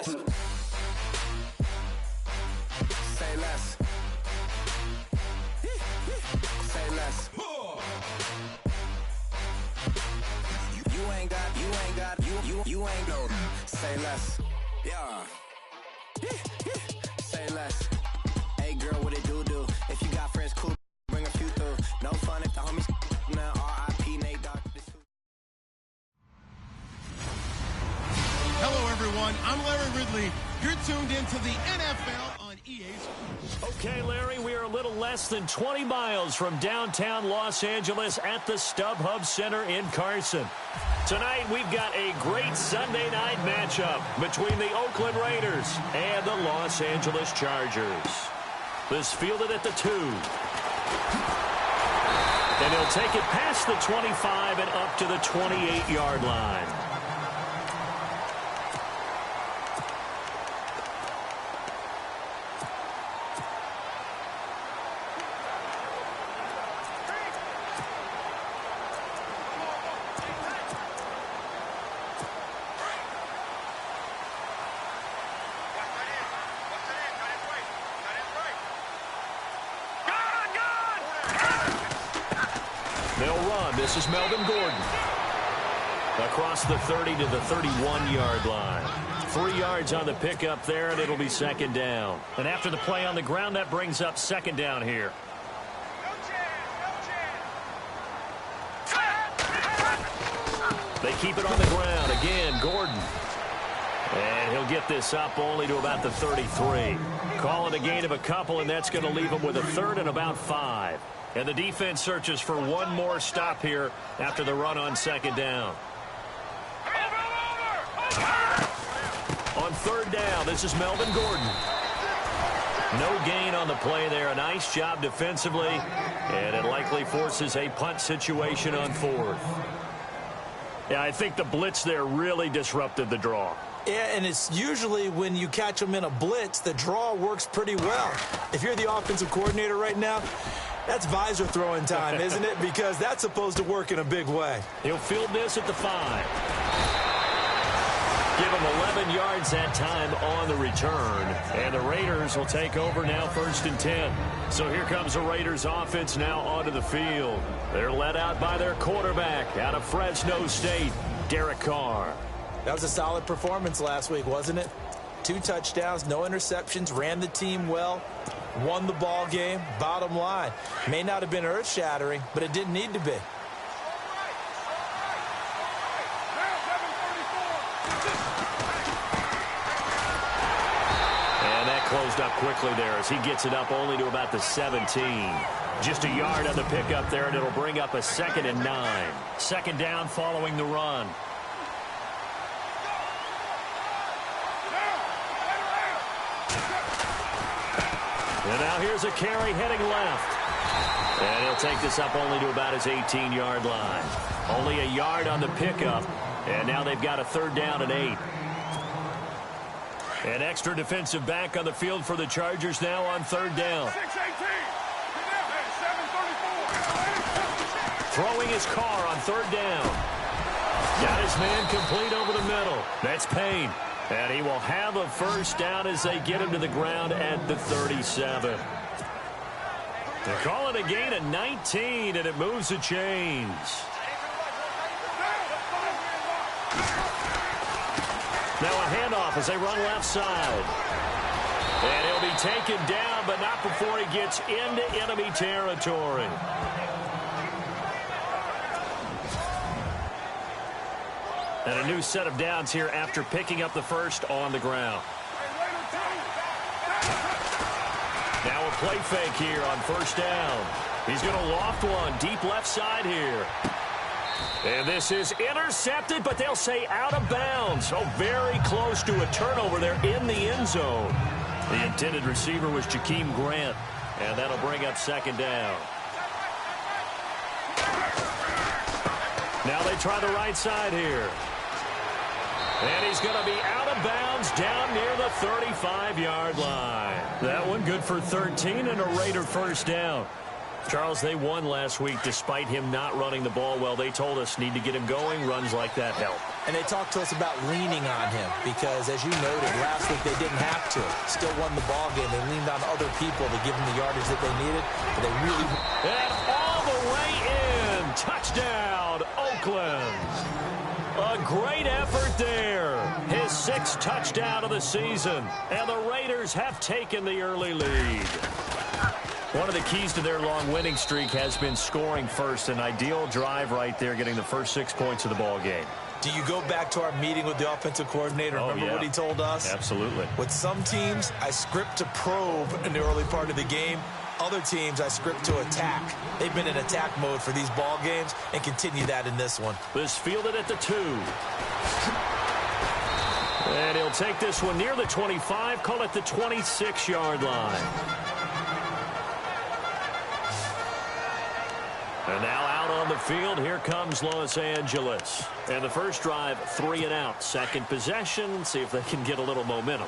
less. Say less. Say less. You ain't no. Say less. Yeah. Say less. Hey girl, what it do? If you got friends, cool, bring a few through. No fun if the homies now R.I.P. Nate Dogg. Hello, everyone. I'm Larry Ridley. You're tuned into the NFL on EA Sports. Okay, Larry, we are a little less than 20 miles from downtown Los Angeles at the StubHub Center in Carson. Tonight, we've got a great Sunday night matchup between the Oakland Raiders and the Los Angeles Chargers. This fielded at the 2. And he'll take it past the 25 and up to the 28-yard line. They'll run. This is Melvin Gordon. Across the 30 to the 31-yard line. 3 yards on the pickup there, and it'll be second down. And after the play on the ground, that brings up second down here. They keep it on the ground. Again, Gordon. And he'll get this up only to about the 33. Call it a gain of a couple, and that's going to leave him with a third and about 5. And the defense searches for one more stop here after the run on second down. On third down, this is Melvin Gordon. No gain on the play there. A nice job defensively, and it likely forces a punt situation on fourth. Yeah, I think the blitz there really disrupted the draw. Yeah, and it's usually when you catch them in a blitz, the draw works pretty well. If you're the offensive coordinator right now, that's visor throwing time, isn't it? Because that's supposed to work in a big way. He'll field this at the 5. Give him 11 yards that time on the return. And the Raiders will take over now, 1st and 10. So here comes the Raiders offense now onto the field. They're led out by their quarterback out of Fresno State, Derek Carr. That was a solid performance last week, wasn't it? 2 touchdowns, no interceptions, ran the team well, won the ball game. Bottom line, may not have been earth-shattering, but it didn't need to be. And that closed up quickly there as he gets it up only to about the 17. Just a yard on the pickup there, and it'll bring up a 2nd and 9. Second down following the run. And now here's a carry heading left. And he'll take this up only to about his 18-yard line. Only a yard on the pickup. And now they've got a 3rd down and 8. An extra defensive back on the field for the Chargers now on 3rd down. Throwing his car on 3rd down. Got his man complete over the middle. That's Payne. And he will have a 1st down as they get him to the ground at the 37. They call it a gain of 19, and it moves the chains. Now a handoff as they run left side. And he'll be taken down, but not before he gets into enemy territory. And a new set of downs here after picking up the 1st on the ground. Now a play fake here on 1st down. He's going to loft one deep left side here. And this is intercepted, but they'll say out of bounds. So very close to a turnover there in the end zone. The intended receiver was Jakeem Grant, and that'll bring up 2nd down. Now they try the right side here. And he's going to be out of bounds down near the 35-yard line. That one good for 13 and a Raider 1st down. Charles, they won last week despite him not running the ball well. They told us need to get him going. Runs like that help. And they talked to us about leaning on him because, as you noted, last week they didn't have to. Still won the ball game. They leaned on other people to give them the yardage that they needed. But they really... And all the way in. Touchdown, Oakland. A great effort there. His 6th touchdown of the season. And the Raiders have taken the early lead. One of the keys to their long winning streak has been scoring first. An ideal drive right there, getting the first 6 points of the ball game. Do you go back to our meeting with the offensive coordinator? Remember what he told us? Absolutely. With some teams, I script to probe in the early part of the game. Other teams, I script to attack. They've been in attack mode for these ball games and continue that in this one. This fielded at the 2. And he'll take this one near the 25, call it the 26-yard line. And now out on the field, here comes Los Angeles. And the first drive, 3 and out. Second possession, see if they can get a little momentum.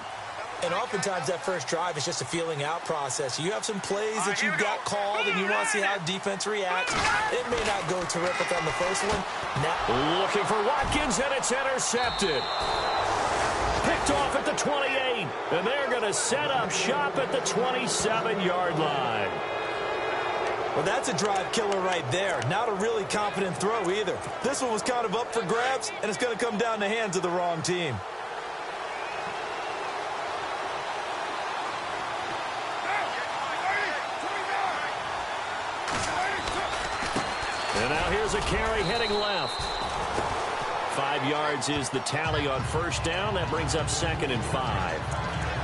And oftentimes that first drive is just a feeling out process. You have some plays that you've got called and you want to see how defense reacts. It may not go terrific on the first one. Now looking for Watkins, and it's intercepted. Picked off at the 28. And they're going to set up shop at the 27-yard line. Well, that's a drive killer right there. Not a really confident throw either. This one was kind of up for grabs, and it's going to come down the hands of the wrong team. And now here's a carry heading left. 5 yards is the tally on first down. That brings up 2nd and 5.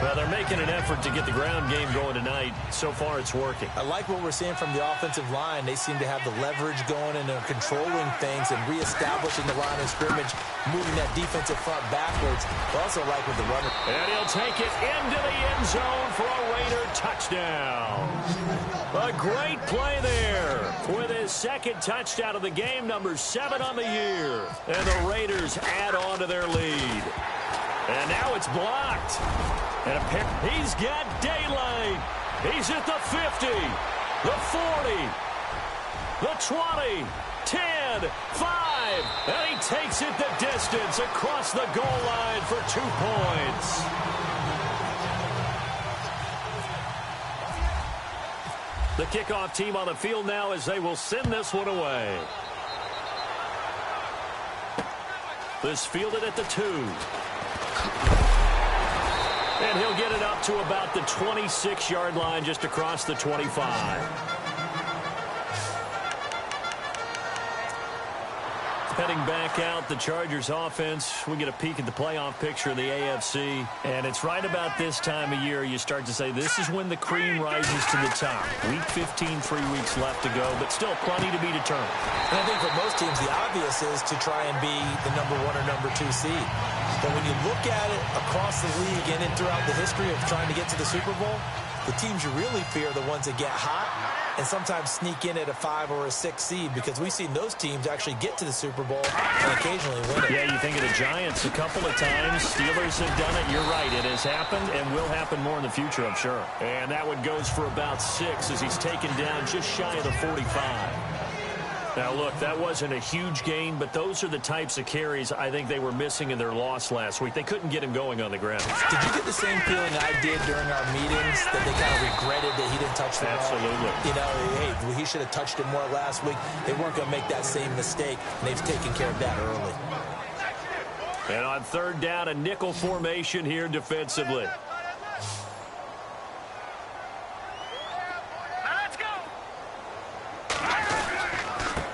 Well, they're making an effort to get the ground game going tonight. So far, it's working. I like what we're seeing from the offensive line. They seem to have the leverage going and they're controlling things and reestablishing the line of scrimmage, moving that defensive front backwards. I also like with the runner. And he'll take it into the end zone for a Raider touchdown. A great play there with his 2nd touchdown of the game, number 7 on the year. And the Raiders add on to their lead. And now it's blocked. And he's got daylight. He's at the 50, the 40, the 20, 10, 5. And he takes it the distance across the goal line for 2 points. The kickoff team on the field now as they will send this one away. This fielded at the 2. And he'll get it up to about the 26-yard line, just across the 25. Heading back out, the Chargers offense. We get a peek at the playoff picture of the AFC. And it's right about this time of year you start to say this is when the cream rises to the top. Week 15, 3 weeks left to go, but still plenty to be determined. And I think for most teams, the obvious is to try and be the number 1 or number 2 seed. But when you look at it across the league and throughout the history of trying to get to the Super Bowl, the teams you really fear are the ones that get hot and sometimes sneak in at a 5 or a 6 seed, because we've seen those teams actually get to the Super Bowl and occasionally win it. Yeah, you think of the Giants a couple of times. Steelers have done it. You're right. It has happened and will happen more in the future, I'm sure. And that one goes for about 6 as he's taken down just shy of the 45. Now, look, that wasn't a huge gain, but those are the types of carries I think they were missing in their loss last week. They couldn't get him going on the ground. Did you get the same feeling I did during our meetings, that they kind of regretted that he didn't touch the ball? Absolutely. You know, hey, he should have touched it more last week. They weren't going to make that same mistake, and they've taken care of that early. And on 3rd down, a nickel formation here defensively.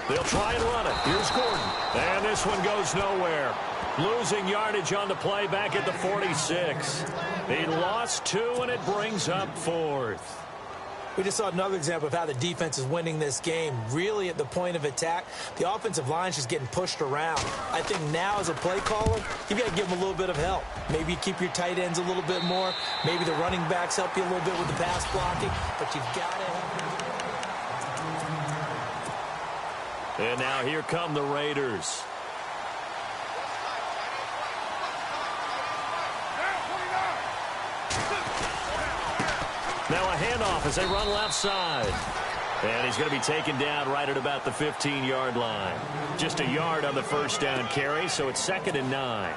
They'll try and run it. Here's Gordon. And this one goes nowhere. Losing yardage on the play back at the 46. He lost 2, and it brings up 4th. We just saw another example of how the defense is winning this game. Really at the point of attack, the offensive line is just getting pushed around. I think now as a play caller, you've got to give them a little bit of help. Maybe you keep your tight ends a little bit more. Maybe the running backs help you a little bit with the pass blocking. But you've got to have... And now here come the Raiders. Now a handoff as they run left side. And he's going to be taken down right at about the 15-yard line. Just a yard on the first down carry, so it's 2nd and 9.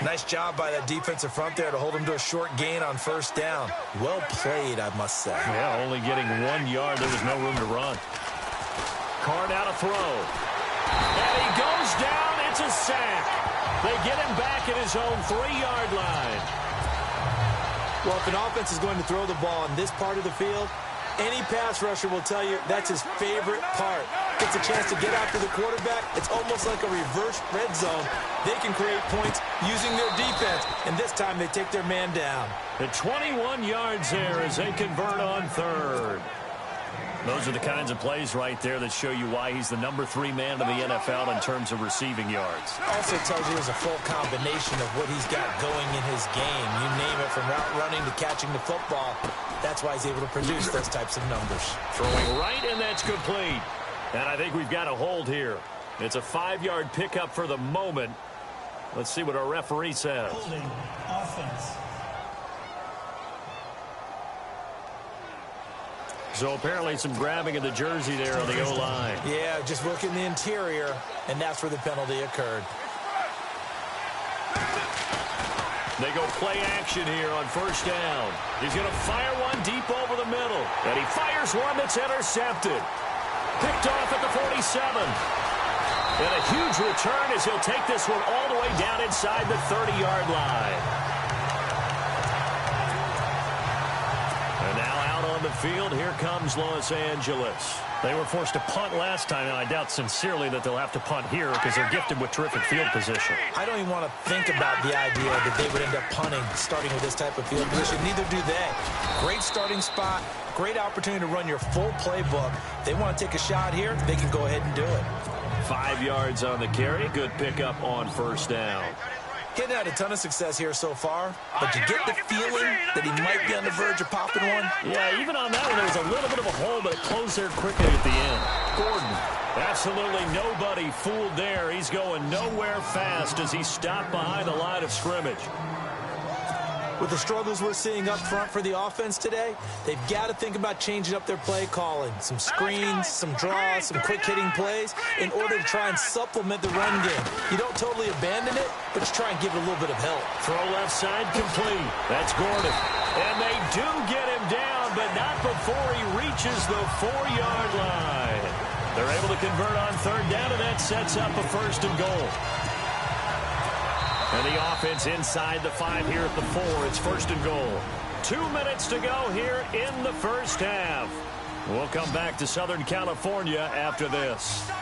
Nice job by that defensive front there to hold him to a short gain on first down. Well played, I must say. Yeah, only getting 1 yard. There was no room to run. Card out a throw. And he goes down. It's a sack. They get him back at his own 3-yard line. Well, if an offense is going to throw the ball in this part of the field, any pass rusher will tell you that's his favorite part. Gets a chance to get after the quarterback. It's almost like a reverse red zone. They can create points using their defense, and this time they take their man down. The 21 yards there as they convert on 3rd. Those are the kinds of plays right there that show you why he's the number 3 man in the NFL in terms of receiving yards. Also tells you there's a full combination of what he's got going in his game. You name it, from route running to catching the football. That's why he's able to produce those types of numbers. Throwing right, and that's complete. And I think we've got a hold here. It's a 5-yard pickup for the moment. Let's see what our referee says. Holding offense. So apparently some grabbing of the jersey there on the O-line. Yeah, just look in the interior, and that's where the penalty occurred. They go play action here on first down. He's going to fire one deep over the middle. And he fires one that's intercepted. Picked off at the 47. And a huge return as he'll take this one all the way down inside the 30-yard line. And now out on the field, here comes Los Angeles. They were forced to punt last time, and I doubt sincerely that they'll have to punt here because they're gifted with terrific field position. I don't even want to think about the idea that they would end up punting starting with this type of field position. Neither do they. Great starting spot, great opportunity to run your full playbook. They want to take a shot here, they can go ahead and do it. 5 yards on the carry. Good pickup on first down. He's had a ton of success here so far, but you get the feeling that he might be on the verge of popping one. Yeah, even on that one, there was a little bit of a hole, but it closed there quickly at the end. Gordon, absolutely nobody fooled there. He's going nowhere fast as he stopped behind the line of scrimmage. With the struggles we're seeing up front for the offense today, they've got to think about changing up their play calling. Some screens, some draws, some quick-hitting plays in order to try and supplement the run game. You don't totally abandon it, but you try and give it a little bit of help. Throw left side complete. That's Gordon. And they do get him down, but not before he reaches the 4-yard line. They're able to convert on third down, and that sets up a 1st and goal. And the offense inside the 5 here at the 4. It's 1st and goal. 2 minutes to go here in the first half. We'll come back to Southern California after this. All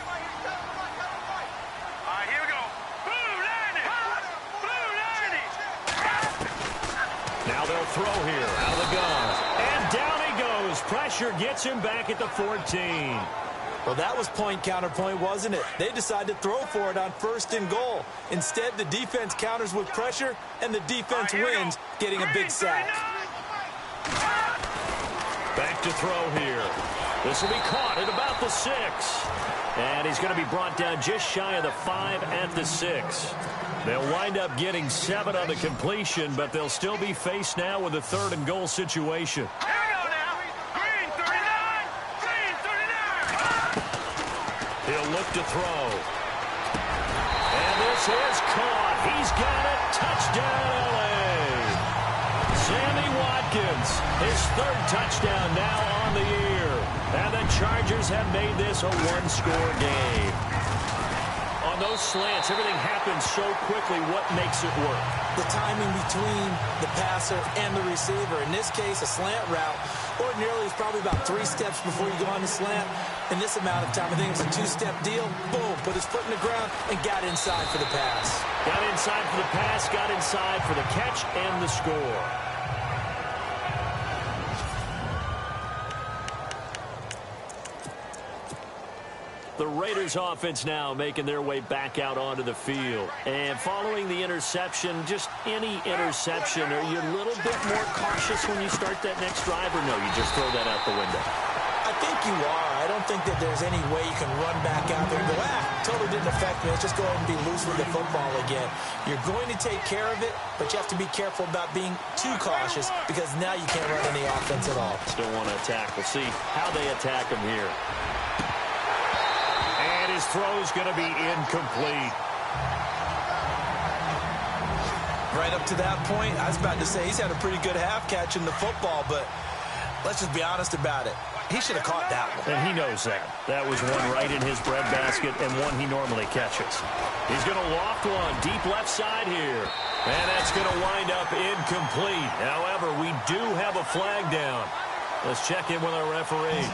right, here we go. Blue line. Now they'll throw here out of the gun. And down he goes. Pressure gets him back at the 14. Well, that was point counterpoint, wasn't it? They decided to throw for it on 1st and goal. Instead, the defense counters with pressure, and the defense wins, getting a big sack. Back to throw here. This will be caught at about the 6. And he's going to be brought down just shy of the 5 at the 6. They'll wind up getting 7 on the completion, but they'll still be faced now with a 3rd and goal situation. He'll look to throw. And this is caught. He's got it. Touchdown, L.A. Sammy Watkins, his 3rd touchdown now on the year. And the Chargers have made this a 1-score game. On those slants, everything happens so quickly. What makes it work? The timing between the passer and the receiver. In this case, a slant route. Ordinarily, it's probably about 3 steps before you go on the slant. In this amount of time, I think it was a 2-step deal. Boom, put his foot in the ground and got inside for the pass. Got inside for the pass, got inside for the catch and the score. The Raiders offense now making their way back out onto the field. And following the interception, just any interception, are you a little bit more cautious when you start that next drive, or no, you just throw that out the window? I think you are. I don't think that there's any way you can run back out there and go, totally didn't affect me. Let's just go ahead and be loose with the football again. You're going to take care of it, but you have to be careful about being too cautious because now you can't run any offense at all. Still want to attack. We'll see how they attack him here. And his throw's going to be incomplete. Right up to that point, I was about to say he's had a pretty good half catching the football, but let's just be honest about it. He should have caught that one. And he knows that. That was one right in his breadbasket and one he normally catches. He's going to loft one deep left side here. And that's going to wind up incomplete. However, we do have a flag down. Let's check in with our referee.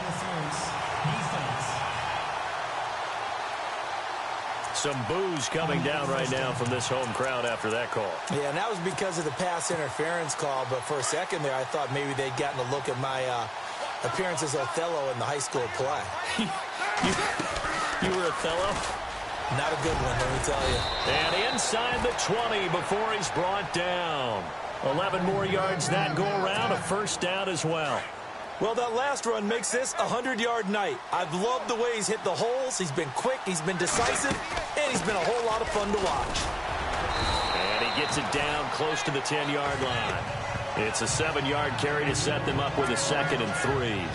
Some boos coming down right now from this home crowd after that call. Yeah, and that was because of the pass interference call. But for a second there, I thought maybe they'd gotten a look at my appearance as Othello in the high school play. You were Othello? Not a good one, let me tell you. And inside the 20 before he's brought down. 11 more yards that go around, a first down as well. Well, that last run makes this a 100-yard night. I've loved the way he's hit the holes. He's been quick, he's been decisive, and he's been a whole lot of fun to watch. And he gets it down close to the 10-yard line. It's a 7-yard carry to set them up with a 2nd and 3.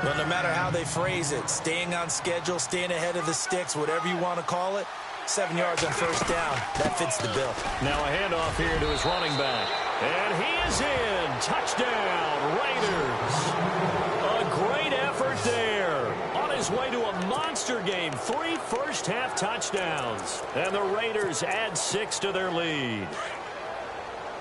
Well, no matter how they phrase it, staying on schedule, staying ahead of the sticks, whatever you want to call it, 7 yards on first down, that fits the bill. Now a handoff here to his running back. And he is in. Touchdown, Raiders. A great effort there. On his way to a monster game. 3 first-half touchdowns. And the Raiders add 6 to their lead.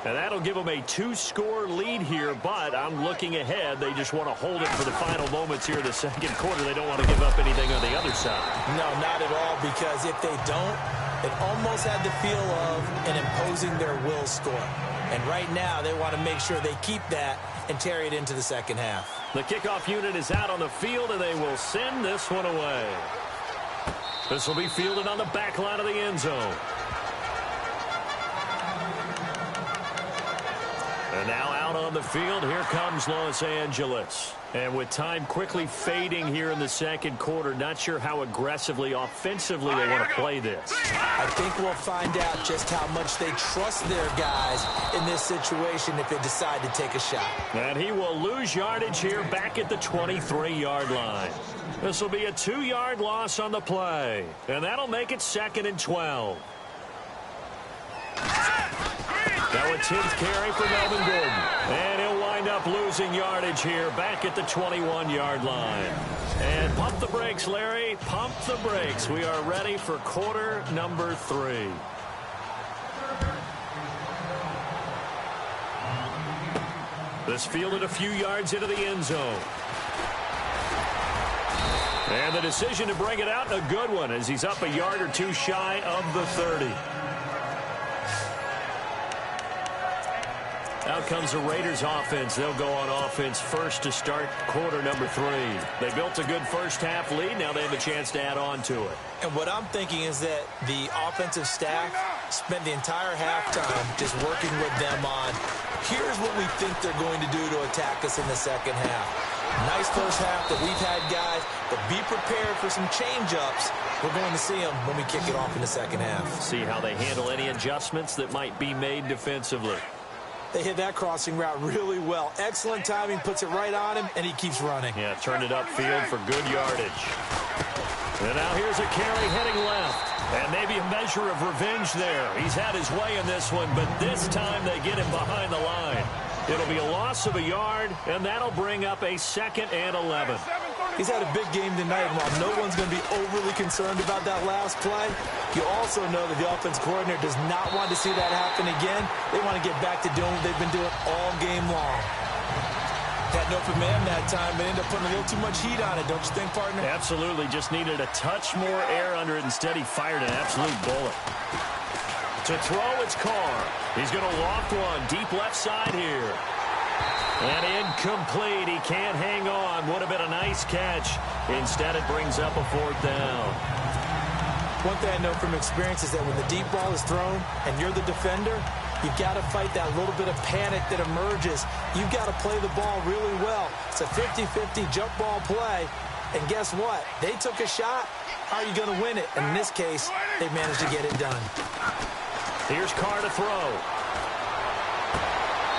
And that'll give them a 2-score lead here, but I'm looking ahead. They just want to hold it for the final moments here in the second quarter. They don't want to give up anything on the other side. No, not at all, because if they don't, it almost had the feel of an imposing their will score. And right now, they want to make sure they keep that and carry it into the second half. The kickoff unit is out on the field, and they will send this one away. This will be fielded on the back line of the end zone. And now out on the field, here comes Los Angeles. And with time quickly fading here in the second quarter, not sure how aggressively, offensively they want to play this. I think we'll find out just how much they trust their guys in this situation if they decide to take a shot. And he will lose yardage here back at the 23-yard line. This will be a 2-yard loss on the play. And that'll make it 2nd and 12. Now a 10th carry for Melvin Gordon. And he'll wind up losing yardage here back at the 21-yard line. And pump the brakes, Larry. Pump the brakes. We are ready for quarter number 3. This fielded a few yards into the end zone. And the decision to bring it out, a good one, as he's up a yard or two shy of the 30. Out comes the Raiders offense. They'll go on offense first to start quarter number 3. They built a good first half lead. Now they have a chance to add on to it. And what I'm thinking is that the offensive staff spent the entire halftime just working with them on, here's what we think they're going to do to attack us in the second half. Nice first half that we've had, guys, but be prepared for some change-ups. We're going to see them when we kick it off in the second half. See how they handle any adjustments that might be made defensively. They hit that crossing route really well. Excellent timing, puts it right on him, and he keeps running. Yeah, turned it upfield for good yardage. And now here's a carry heading left. And maybe a measure of revenge there. He's had his way in this one, but this time they get him behind the line. It'll be a loss of a yard, and that'll bring up a 2nd and 11. He's had a big game tonight, and while no one's going to be overly concerned about that last play, you also know that the offense coordinator does not want to see that happen again. They want to get back to doing what they've been doing all game long. Had no command that time, but ended up putting a little too much heat on it, don't you think, partner? Absolutely. Just needed a touch more air under it. Instead, he fired an absolute bullet. To throw, it's Carr. He's going to loft one deep left side here. And incomplete. He can't hang on. Would have been a nice catch. Instead, it brings up a 4th down. One thing I know from experience is that when the deep ball is thrown and you're the defender, You've got to fight that little bit of panic that emerges. You've got to play the ball really well. It's a 50-50 jump ball play. And guess what? They took a shot. How are you going to win it? And in this case, they managed to get it done. Here's Carr to throw.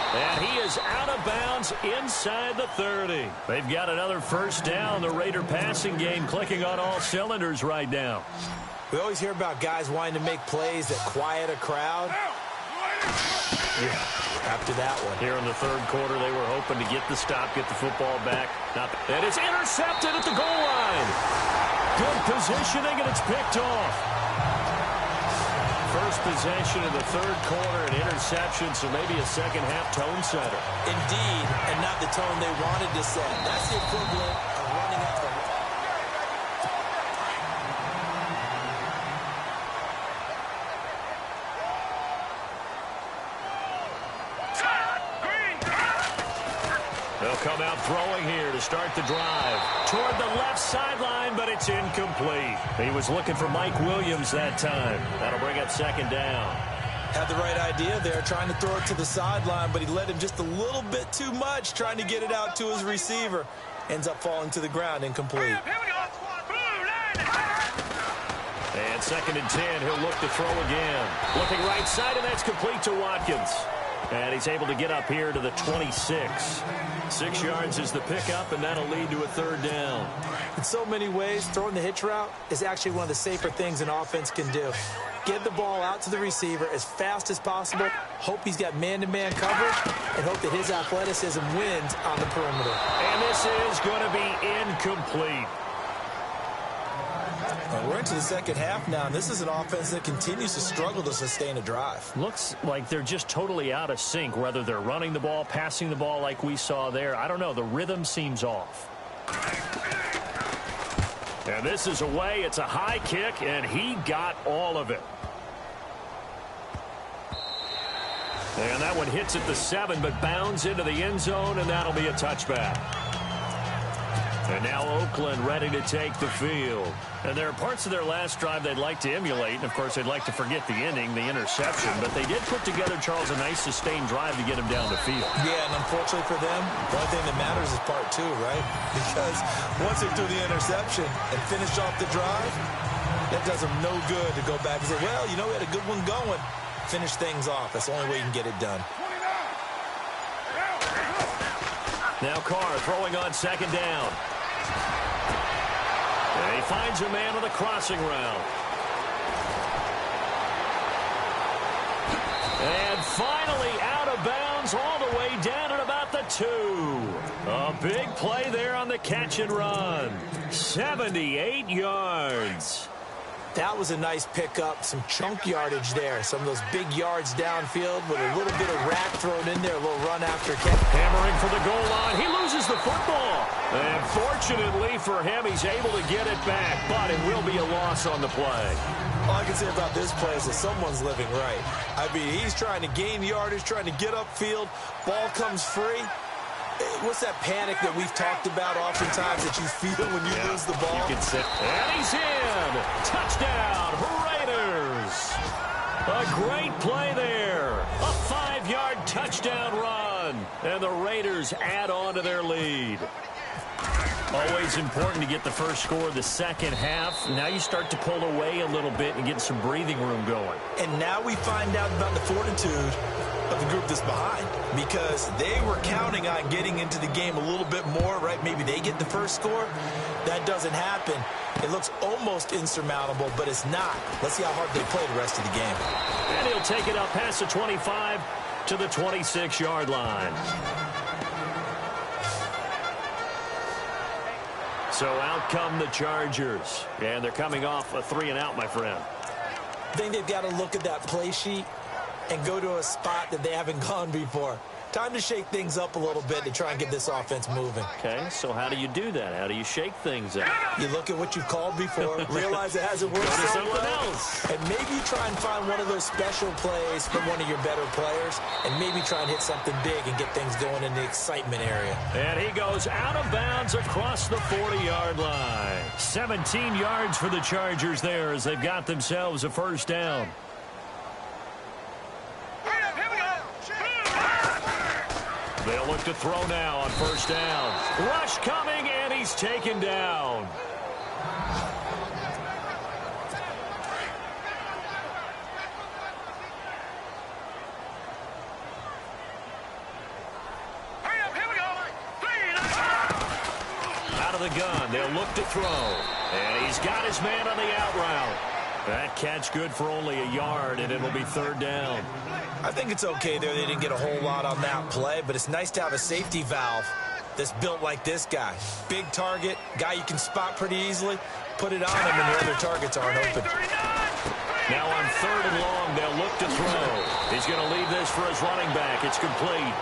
And he is out of bounds inside the 30. They've got another first down. The Raider passing game clicking on all cylinders right now. We always hear about guys wanting to make plays that quiet a crowd. Yeah, after that one. Here in the third quarter, they were hoping to get the stop, get the football back. And it's intercepted at the goal line. Good positioning, and it's picked off. First possession in the third quarter, an interception, so maybe a second-half tone setter. Indeed, and not the tone they wanted to set. That's the equivalent of running out the... They'll come out throwing here to start the drive. Toward the left sideline, but it's incomplete. He was looking for Mike Williams that time. That'll bring up second down. Had the right idea there, trying to throw it to the sideline, but he led him just a little bit too much, trying to get it out to his receiver. Ends up falling to the ground, incomplete. And second and 10, he'll look to throw again. Looking right side, and that's complete to Watkins. And he's able to get up here to the 26. 6 yards is the pickup, and that'll lead to a third down. In so many ways, throwing the hitch route is actually one of the safer things an offense can do. Get the ball out to the receiver as fast as possible, hope he's got man-to-man coverage, and hope that his athleticism wins on the perimeter. And this is going to be incomplete. We're into the second half now, and this is an offense that continues to struggle to sustain a drive. Looks like they're just totally out of sync, whether they're running the ball, passing the ball like we saw there. I don't know. The rhythm seems off. And this is away. It's a high kick, and he got all of it. And that one hits at the 7, but bounds into the end zone, and that'll be a touchback. And now Oakland ready to take the field. And there are parts of their last drive they'd like to emulate. And, of course, they'd like to forget the ending, the interception. But they did put together, Charles, a nice sustained drive to get him down the field. Yeah, and unfortunately for them, the only thing that matters is part 2, right? Because once they threw the interception and finished off the drive, that does them no good to go back and say, well, you know, we had a good one going. Finish things off. That's the only way you can get it done. Now Carr throwing on second down. And he finds a man on the crossing route. And finally out of bounds all the way down at about the 2. A big play there on the catch and run. 78 yards. That was a nice pickup, some chunk yardage there. Some of those big yards downfield with a little bit of rack thrown in there, a little run after catch. Hammering for the goal line. He loses the football. And fortunately for him, he's able to get it back, but it will be a loss on the play. All I can say about this play is that someone's living right. I mean, he's trying to gain yardage, trying to get upfield. Ball comes free. What's that panic that we've talked about oftentimes that you feel when you lose the ball? You can sit. And he's in. Touchdown, Raiders. A great play there. A 5-yard touchdown run. And the Raiders add on to their lead. Always important to get the first score of the second half. Now you start to pull away a little bit and get some breathing room going. And now we find out about the fortitude of the group that's behind, because they were counting on getting into the game a little bit more, right? Maybe they get the first score. That doesn't happen. It looks almost insurmountable, but it's not. Let's see how hard they play the rest of the game. And he'll take it up past the 25 to the 26-yard line. So out come the Chargers, and they're coming off a 3-and-out, my friend. I think they've got to look at that play sheet and go to a spot that they haven't gone before. Time to shake things up a little bit to try and get this offense moving. Okay, so how do you do that? How do you shake things up? You look at what you've called before, realize it hasn't worked so something well, else. and maybe try and find one of those special plays from one of your better players, and maybe try and hit something big and get things going in the excitement area. And he goes out of bounds across the 40-yard line. 17 yards for the Chargers there as they've got themselves a first down. They'll look to throw now on first down. Rush coming, and he's taken down. Out of the gun, they'll look to throw. And he's got his man on the out route. That catch good for only a yard, and it'll be third down. I think it's okay there. They didn't get a whole lot on that play, but it's nice to have a safety valve that's built like this guy. Big target, guy you can spot pretty easily. Put it on him, and the other targets aren't open. Now on third and long, they'll look to throw. He's going to leave this for his running back. It's complete.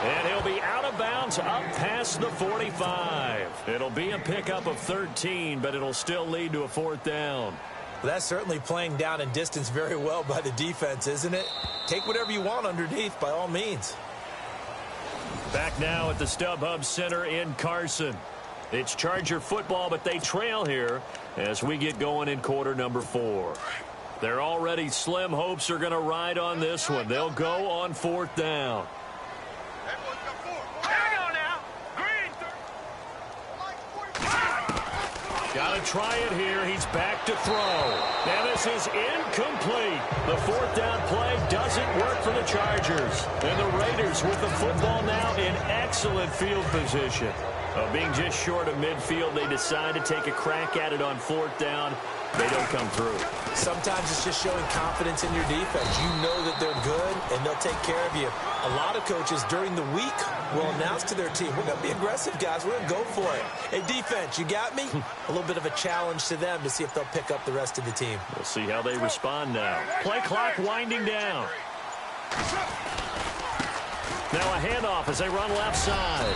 And he'll be out of bounds up past the 45. It'll be a pickup of 13, but it'll still lead to a fourth down. Well, that's certainly playing down in distance very well by the defense, isn't it? Take whatever you want underneath, by all means. Back now at the StubHub Center in Carson. It's Charger football, but they trail here as we get going in quarter number 4. Their already slim hopes are going to ride on this one. They'll go on fourth down. Got to try it here. He's back to throw. Now this is incomplete. The fourth down play doesn't work for the Chargers. And the Raiders with the football now in excellent field position. Being just short of midfield, they decide to take a crack at it on fourth down. They don't come through. Sometimes it's just showing confidence in your defense. You know that they're good, and they'll take care of you. A lot of coaches during the week will announce to their team, we're going to be aggressive, guys. We're going to go for it. Hey, defense, you got me? A little bit of a challenge to them to see if they'll pick up the rest of the team. We'll see how they respond now. Play clock winding down. Now a handoff as they run left side.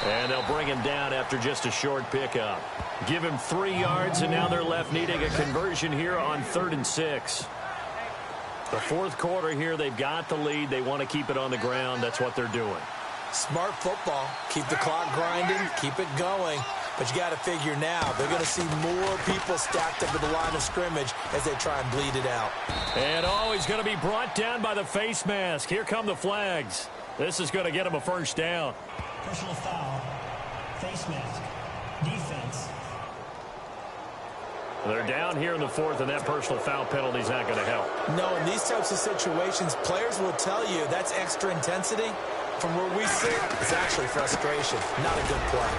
And they'll bring him down after just a short pickup. Give him 3 yards, and now they're left needing a conversion here on 3rd and 6. The fourth quarter here, they've got the lead. They want to keep it on the ground. That's what they're doing. Smart football. Keep the clock grinding. Keep it going. But you got to figure now, they're going to see more people stacked up at the line of scrimmage as they try and bleed it out. And he's going to be brought down by the face mask. Here come the flags. This is going to get him a first down. Personal foul, face mask, defense. They're down here in the fourth, and that personal foul penalty is not going to help. No, in these types of situations, players will tell you that's extra intensity. From where we sit, it's actually frustration. Not a good play.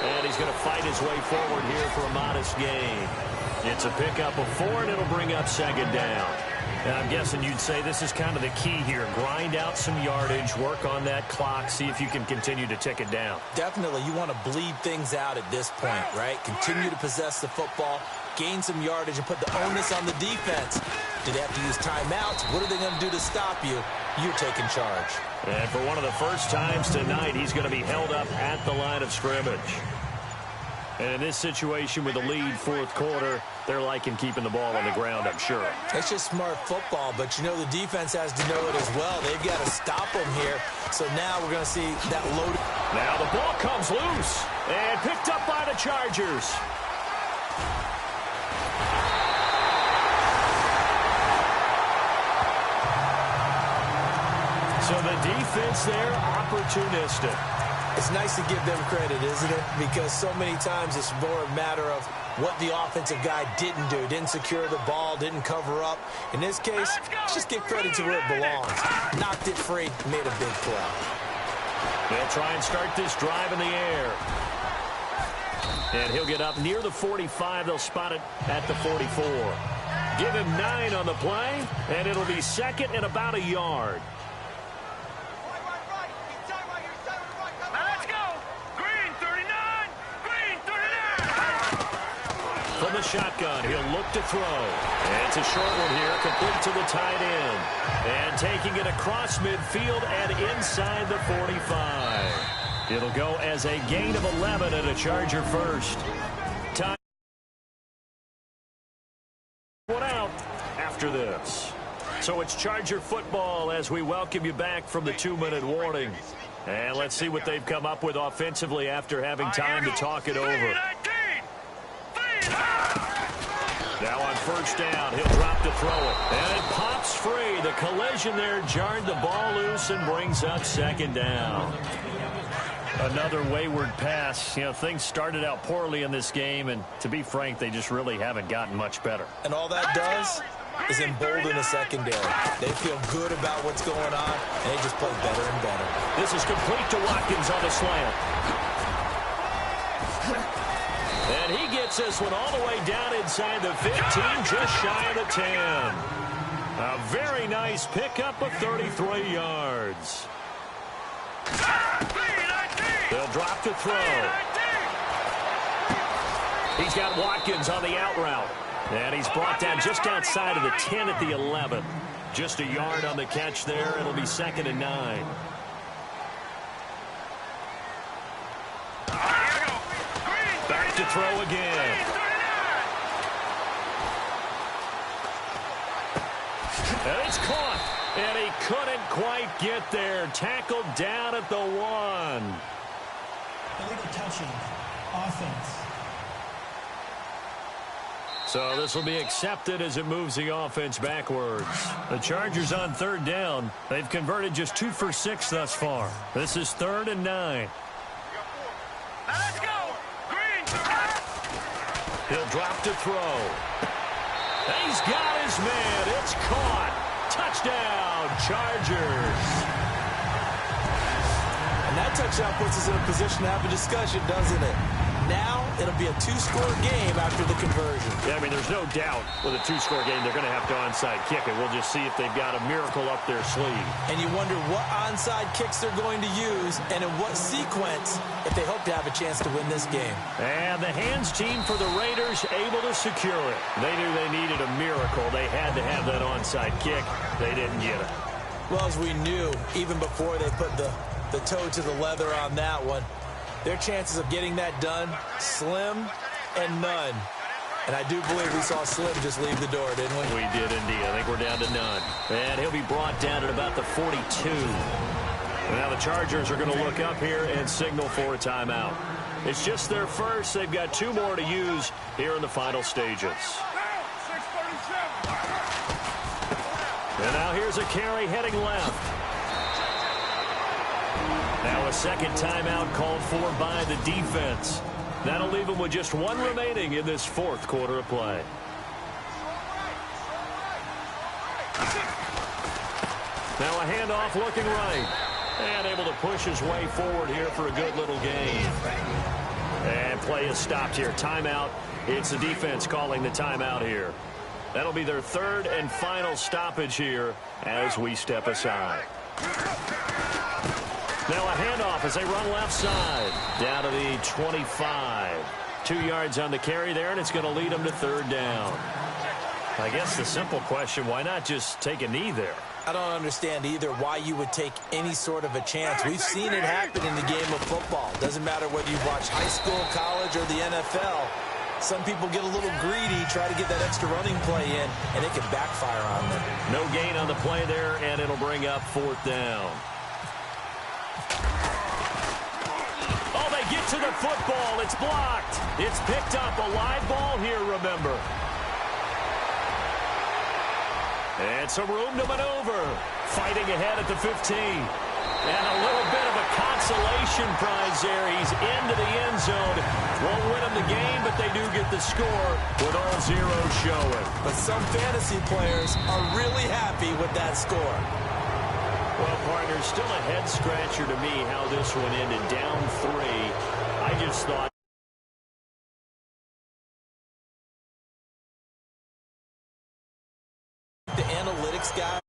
And he's going to fight his way forward here for a modest gain. It's a pickup of 4, and it'll bring up second down. And I'm guessing you'd say this is kind of the key here. Grind out some yardage, work on that clock, see if you can continue to tick it down. Definitely. You want to bleed things out at this point, right? Continue to possess the football, gain some yardage, and put the onus on the defense. Do they have to use timeouts? What are they going to do to stop you? You're taking charge. And for one of the first times tonight, he's going to be held up at the line of scrimmage. And in this situation with the lead fourth quarter, they're liking keeping the ball on the ground, I'm sure. It's just smart football, but you know the defense has to know it as well. They've got to stop them here. So now we're going to see that loaded. Now the ball comes loose and picked up by the Chargers. So the defense there, opportunistic. It's nice to give them credit, isn't it? Because so many times it's more a matter of what the offensive guy didn't do. Didn't secure the ball, didn't cover up. In this case, let's just give credit to where it belongs. Knocked it free, made a big play. They'll try and start this drive in the air. And he'll get up near the 45. They'll spot it at the 44. Give him 9 on the play, and it'll be second and about a yard. From the shotgun, he'll look to throw. And it's a short one here, complete to the tight end. And taking it across midfield and inside the 45. It'll go as a gain of 11 and a Charger first. Time one out after this. So it's Charger football as we welcome you back from the 2-minute warning. And let's see what they've come up with offensively after having time to talk it over. Now on first down, he'll drop to throw it. And it pops free. The collision there jarred the ball loose and brings up second down. Another wayward pass. You know, things started out poorly in this game, and to be frank, they just really haven't gotten much better. And all that does is embolden the secondary. They feel good about what's going on, and they just play better and better. This is complete to Watkins on the slant. And he gets this one all the way down inside the 15, just shy of the 10. A very nice pickup of 33 yards. They'll drop to throw. He's got Watkins on the out route. And he's brought down just outside of the 10 at the 11. Just a yard on the catch there. It'll be 2nd and 9. Back to throw again. And it's caught. And he couldn't quite get there. Tackled down at the 1. Illegal touching. Offense. So this will be accepted as it moves the offense backwards. The Chargers on 3rd down. They've converted just 2 for 6 thus far. This is 3rd and 9. Let's go. Green. He'll drop to throw. He's got his man. It's caught. Touchdown, Chargers. And that touchdown puts us in a position to have a discussion, doesn't it? Now it'll be a 2-score game after the conversion. Yeah, I mean, there's no doubt with a 2-score game they're going to have to onside kick it. We'll just see if they've got a miracle up their sleeve. And you wonder what onside kicks they're going to use and in what sequence if they hope to have a chance to win this game. And the hands team for the Raiders able to secure it. They knew they needed a miracle. They had to have that onside kick. They didn't get it. Well, as we knew, even before they put the toe to the leather on that one, their chances of getting that done, slim and none. And I do believe we saw Slim just leave the door, didn't we? We did indeed. I think we're down to none. And he'll be brought down at about the 42. And now the Chargers are going to look up here and signal for a timeout. It's just their first. They've got 2 more to use here in the final stages. And now here's a carry heading left. Now a second timeout called for by the defense. That'll leave them with just 1 remaining in this 4th quarter of play. Now a handoff looking right. And able to push his way forward here for a good little gain. And play is stopped here. Timeout. It's the defense calling the timeout here. That'll be their 3rd and final stoppage here as we step aside. Now a handoff as they run left side. Down to the 25. 2 yards on the carry there, and it's going to lead them to 3rd down. I guess the simple question, why not just take a knee there? I don't understand either why you would take any sort of a chance. We've seen it happen in the game of football. Doesn't matter whether you watch high school, college, or the NFL. Some people get a little greedy, try to get that extra running play in, and it can backfire on them. No gain on the play there, and it'll bring up 4th down. Oh, they get to the football. It's blocked. It's picked up. A live ball here, remember. And some room to maneuver. Fighting ahead at the 15. And a little bit of a consolation prize there. He's into the end zone. Won't win them the game, but they do get the score with all zeros showing. But some fantasy players are really happy with that score. Well, partner, still a head-scratcher to me how this one ended down 3. I just thought the analytics guy